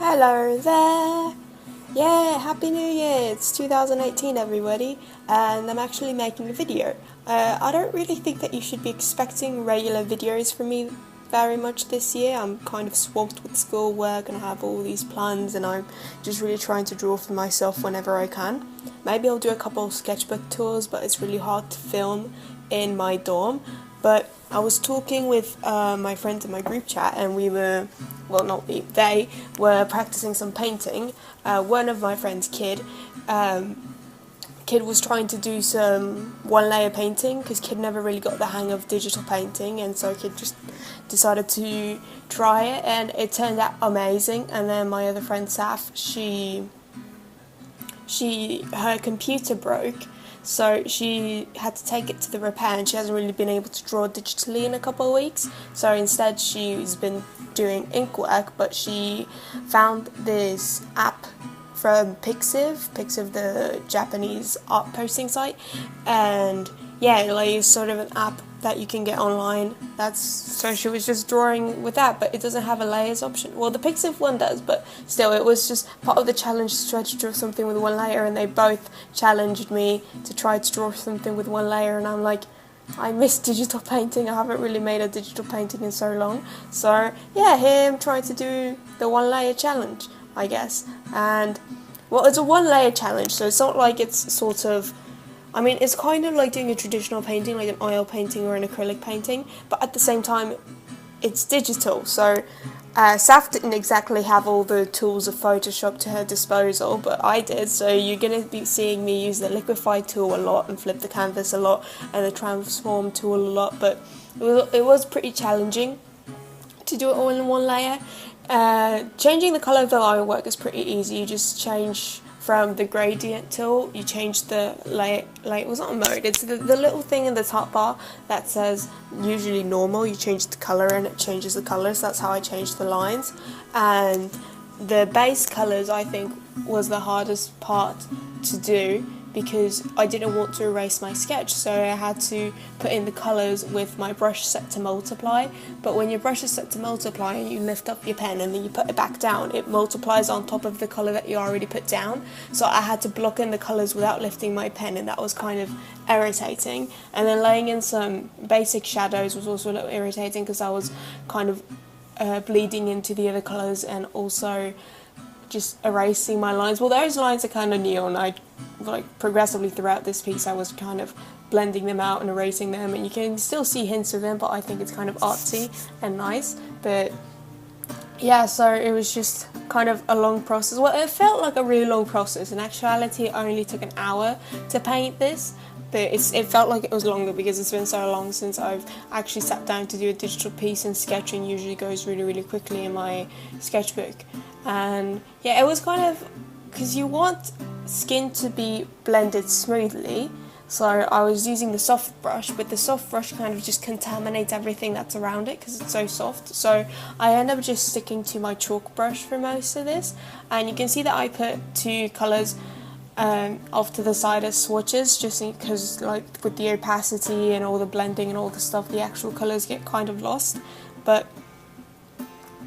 Hello there! Yeah, Happy New Year! It's 2018 everybody, and I'm actually making a video. I don't really think that you should be expecting regular videos from me very much this year. I'm kind of swamped with schoolwork and I have all these plans and I'm just really trying to draw for myself whenever I can. Maybe I'll do a couple of sketchbook tours, but it's really hard to film in my dorm. But I was talking with my friends in my group chat and we were, well not we, they were practicing some painting. One of my friends, Kid was trying to do some one-layer painting because Kid never really got the hang of digital painting, and so Kid just decided to try it and it turned out amazing. And then my other friend, Saf, her computer broke, so she had to take it to the repair and she hasn't really been able to draw digitally in a couple of weeks. So instead she's been doing ink work, but she found this app from Pixiv, the Japanese art posting site, and yeah, like it's sort of an app that you can get online. So she was just drawing with that, but it doesn't have a layers option. Well, the Pixiv one does, but still, it was just part of the challenge to try to draw something with one layer, and they both challenged me to try to draw something with one layer, and I'm like, I miss digital painting. I haven't really made a digital painting in so long. So yeah, here I'm trying to do the one layer challenge, I guess. And well, it's a one layer challenge, so it's not like it's sort of, I mean, it's kind of like doing a traditional painting, like an oil painting or an acrylic painting, but at the same time, it's digital. So Saf didn't exactly have all the tools of Photoshop to her disposal, but I did. So you're going to be seeing me use the liquify tool a lot and flip the canvas a lot and the transform tool a lot, but it was pretty challenging to do it all in one layer. Changing the colour of the line work is pretty easy. You just change from the gradient tool, you change the layer, like it was not a mode, it's the little thing in the top bar that says usually normal, you change the colour and it changes the colours. So that's how I changed the lines. And the base colours, I think, was the hardest part to do because I didn't want to erase my sketch, so I had to put in the colours with my brush set to multiply. But when your brush is set to multiply and you lift up your pen and then you put it back down, it multiplies on top of the colour that you already put down. So I had to block in the colours without lifting my pen, and that was kind of irritating. And then laying in some basic shadows was also a little irritating because I was kind of bleeding into the other colours and also just erasing my lines. Well, those lines are kind of new, and I like progressively throughout this piece I was kind of blending them out and erasing them, and you can still see hints of them, but I think it's kind of artsy and nice. But yeah, so it was just kind of a long process. Well, it felt like a really long process. In actuality, it only took an hour to paint this, but it felt like it was longer because it's been so long since I've actually sat down to do a digital piece, and sketching usually goes really, really quickly in my sketchbook. And yeah, it was kind of, because you want skin to be blended smoothly, so I was using the soft brush, but the soft brush kind of just contaminates everything that's around it because it's so soft. So I end up just sticking to my chalk brush for most of this, and you can see that I put two colours off to the side as swatches, just because like with the opacity and all the blending and all the stuff, the actual colours get kind of lost. But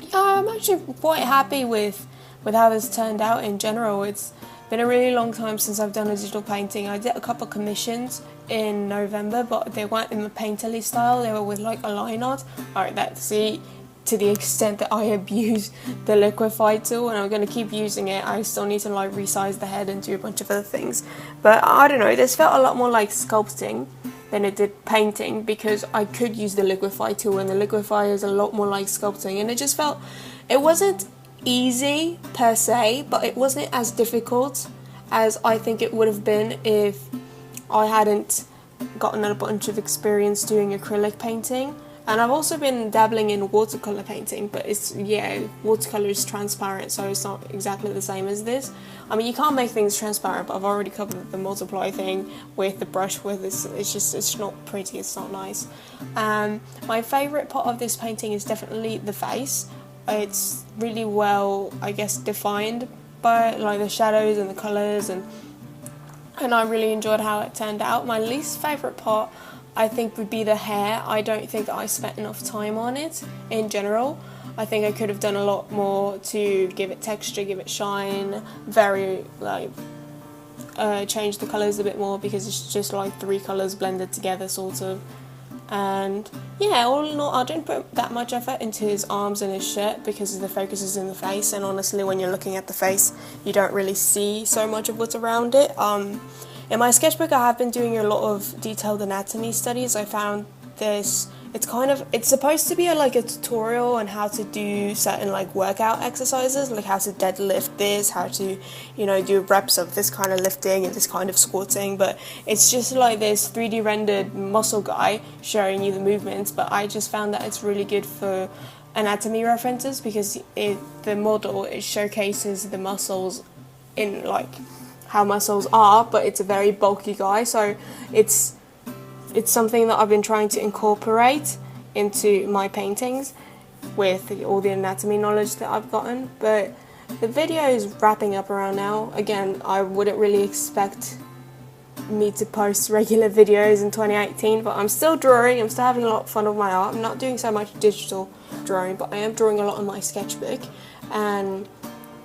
yeah, I'm actually quite happy with how this turned out in general. It's been a really long time since I've done a digital painting. I did a couple commissions in November, but they weren't in the painterly style, they were with like a line art. Alright, that's to the extent that I abuse the liquify tool, and I'm going to keep using it. I still need to like resize the head and do a bunch of other things, but I don't know, this felt a lot more like sculpting than it did painting because I could use the liquify tool, and the liquify is a lot more like sculpting, and it just felt, it wasn't easy per se, but it wasn't as difficult as I think it would have been if I hadn't gotten a bunch of experience doing acrylic painting. And I've also been dabbling in watercolour painting, but watercolour is transparent, so it's not exactly the same as this. I mean, you can't make things transparent, but I've already covered the multiply thing with the brush with this. It's not pretty, it's not nice. My favourite part of this painting is definitely the face. It's really well, I guess, defined by like the shadows and the colours, and I really enjoyed how it turned out. My least favourite part I think would be the hair. I don't think that I spent enough time on it in general. I think I could have done a lot more to give it texture, give it shine, change the colours a bit more, because it's just like 3 colours blended together sort of. And yeah, all in all, I didn't put that much effort into his arms and his shirt because the focus is in the face, and honestly when you're looking at the face you don't really see so much of what's around it. In my sketchbook I have been doing a lot of detailed anatomy studies. I found this, it's supposed to be like a tutorial on how to do certain like workout exercises, like how to deadlift this, how to, do reps of this kind of lifting and this kind of squatting, but it's just like this 3D rendered muscle guy showing you the movements. But I just found that it's really good for anatomy references because the model, it showcases the muscles in like how muscles are, but it's a very bulky guy, so it's something that I've been trying to incorporate into my paintings with all the anatomy knowledge that I've gotten. But the video is wrapping up around now. Again, I wouldn't really expect me to post regular videos in 2018, but I'm still drawing, I'm still having a lot of fun with my art. I'm not doing so much digital drawing, but I am drawing a lot on my sketchbook. And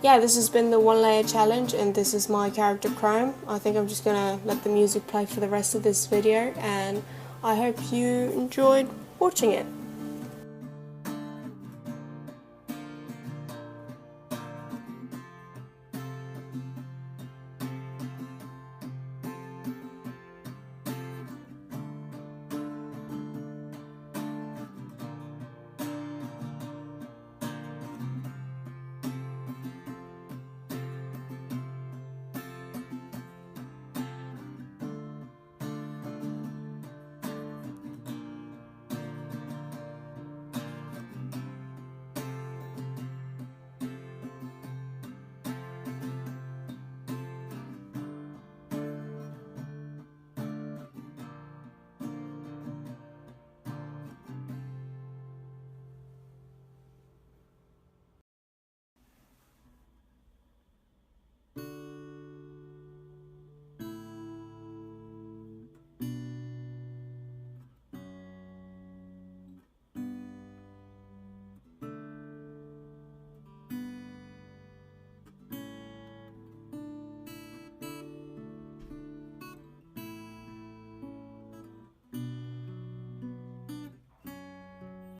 yeah, this has been the 1 layer challenge, and this is my character Chrome. I think I'm just gonna let the music play for the rest of this video, and I hope you enjoyed watching it.